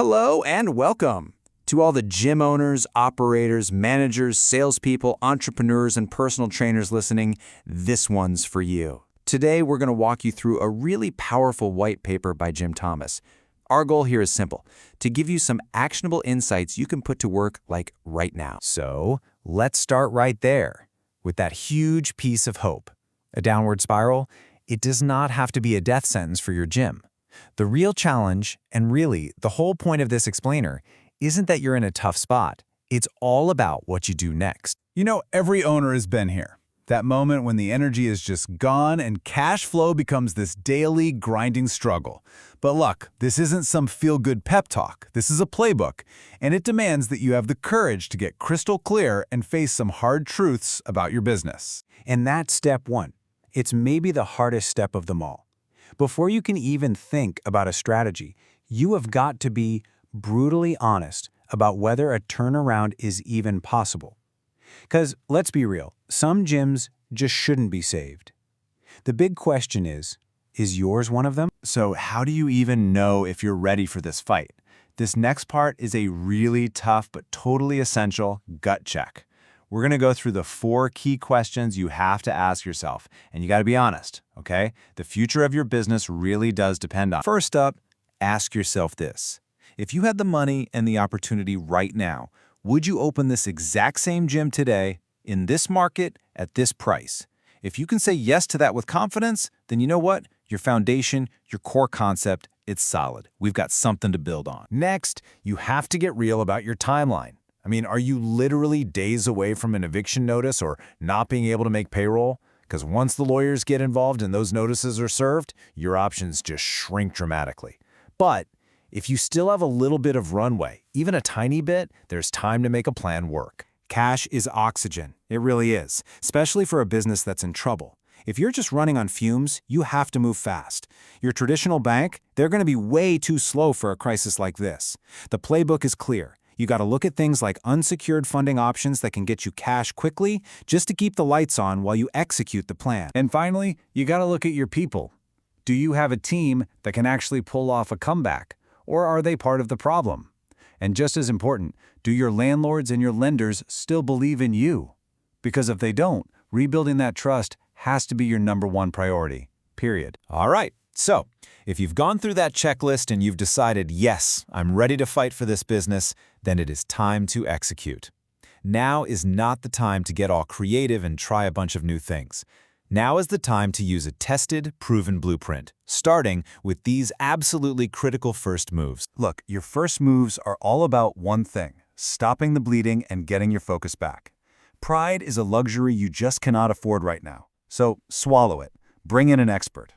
Hello and welcome to all the gym owners, operators, managers, salespeople, entrepreneurs, and personal trainers listening. This one's for you. Today, we're going to walk you through a really powerful white paper by Jim Thomas. Our goal here is simple, to give you some actionable insights you can put to work like right now. So let's start right there with that huge piece of hope. A downward spiral, it does not have to be a death sentence for your gym. The real challenge, and really the whole point of this explainer, isn't that you're in a tough spot. It's all about what you do next. You know, every owner has been here. That moment when the energy is just gone and cash flow becomes this daily grinding struggle. But look, this isn't some feel-good pep talk. This is a playbook, and it demands that you have the courage to get crystal clear and face some hard truths about your business. And that's step one. It's maybe the hardest step of them all. Before you can even think about a strategy, you have got to be brutally honest about whether a turnaround is even possible. Because let's be real, some gyms just shouldn't be saved. The big question is yours one of them? So how do you even know if you're ready for this fight? This next part is a really tough but totally essential gut check. We're going to go through the 4 key questions you have to ask yourself, and you got to be honest, okay? The future of your business really does depend on. First up, ask yourself this. If you had the money and the opportunity right now, would you open this exact same gym today, in this market, at this price? If you can say yes to that with confidence, then you know what? Your foundation, your core concept, it's solid. We've got something to build on. Next, you have to get real about your timeline. I mean, are you literally days away from an eviction notice or not being able to make payroll? Because once the lawyers get involved and those notices are served, your options just shrink dramatically. But if you still have a little bit of runway, even a tiny bit, there's time to make a plan work. Cash is oxygen. It really is, especially for a business that's in trouble. If you're just running on fumes, you have to move fast. Your traditional bank, they're going to be way too slow for a crisis like this. The playbook is clear. You got to look at things like unsecured funding options that can get you cash quickly just to keep the lights on while you execute the plan. And finally, you got to look at your people. Do you have a team that can actually pull off a comeback? Or are they part of the problem? And just as important, do your landlords and your lenders still believe in you? Because if they don't, rebuilding that trust has to be your #1 priority, period. All right. So, if you've gone through that checklist and you've decided, yes, I'm ready to fight for this business, then it is time to execute. Now is not the time to get all creative and try a bunch of new things. Now is the time to use a tested, proven blueprint, starting with these absolutely critical first moves. Look, your first moves are all about one thing: stopping the bleeding and getting your focus back. Pride is a luxury you just cannot afford right now. So swallow it. Bring in an expert.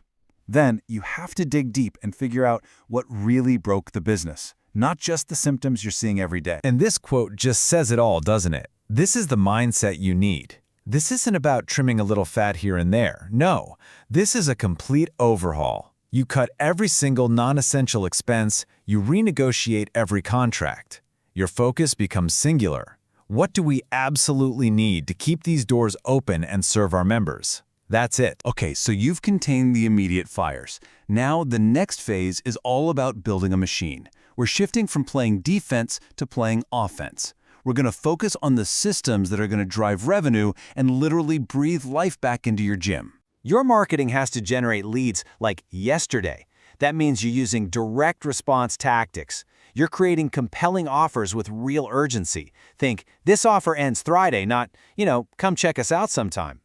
Then you have to dig deep and figure out what really broke the business, not just the symptoms you're seeing every day. And this quote just says it all, doesn't it? This is the mindset you need. This isn't about trimming a little fat here and there. No, this is a complete overhaul. You cut every single non-essential expense, you renegotiate every contract. Your focus becomes singular. What do we absolutely need to keep these doors open and serve our members? That's it. Okay, so you've contained the immediate fires. Now the next phase is all about building a machine. We're shifting from playing defense to playing offense. We're going to focus on the systems that are going to drive revenue and literally breathe life back into your gym. Your marketing has to generate leads like yesterday. That means you're using direct response tactics. You're creating compelling offers with real urgency. Think, this offer ends Friday, not, come check us out sometime.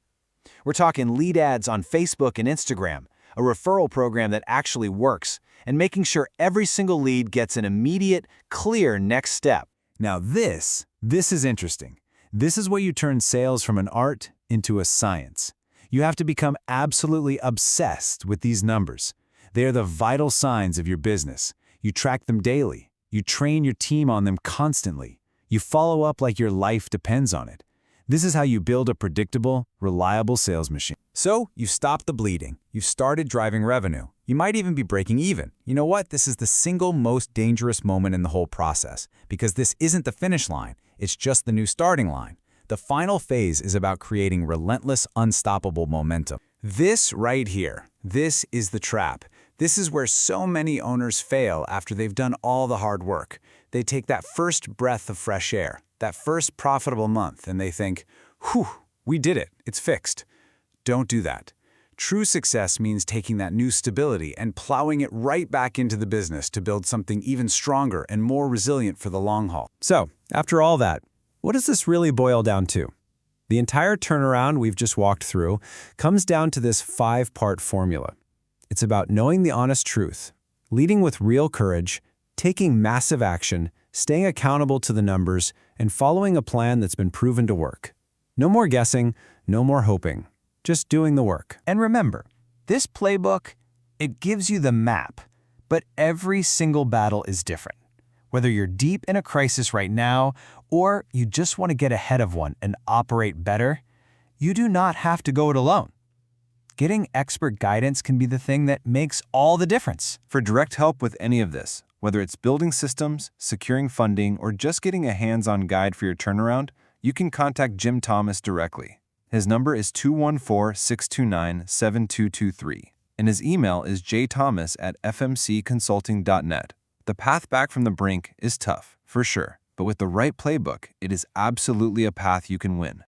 We're talking lead ads on Facebook and Instagram, a referral program that actually works, and making sure every single lead gets an immediate, clear next step. Now this is interesting. This is where you turn sales from an art into a science. You have to become absolutely obsessed with these numbers. They are the vital signs of your business. You track them daily. You train your team on them constantly. You follow up like your life depends on it. This is how you build a predictable, reliable sales machine. So, you've stopped the bleeding. You've started driving revenue. You might even be breaking even. You know what? This is the single most dangerous moment in the whole process, because this isn't the finish line. It's just the new starting line. The final phase is about creating relentless, unstoppable momentum. This right here, this is the trap. This is where so many owners fail after they've done all the hard work. They take that first breath of fresh air, that first profitable month, and they think, whew, we did it, it's fixed. Don't do that. True success means taking that new stability and plowing it right back into the business to build something even stronger and more resilient for the long haul. So, after all that, what does this really boil down to? The entire turnaround we've just walked through comes down to this 5-part formula. It's about knowing the honest truth, leading with real courage, taking massive action, staying accountable to the numbers, and following a plan that's been proven to work. No more guessing, no more hoping, just doing the work. And remember, this playbook, it gives you the map, but every single battle is different. Whether you're deep in a crisis right now, or you just want to get ahead of one and operate better, you do not have to go it alone. Getting expert guidance can be the thing that makes all the difference. For direct help with any of this, whether it's building systems, securing funding, or just getting a hands-on guide for your turnaround, you can contact Jim Thomas directly. His number is 214-629-7223, and his email is jthomas@fmcconsulting.net. The path back from the brink is tough, for sure, but with the right playbook, it is absolutely a path you can win.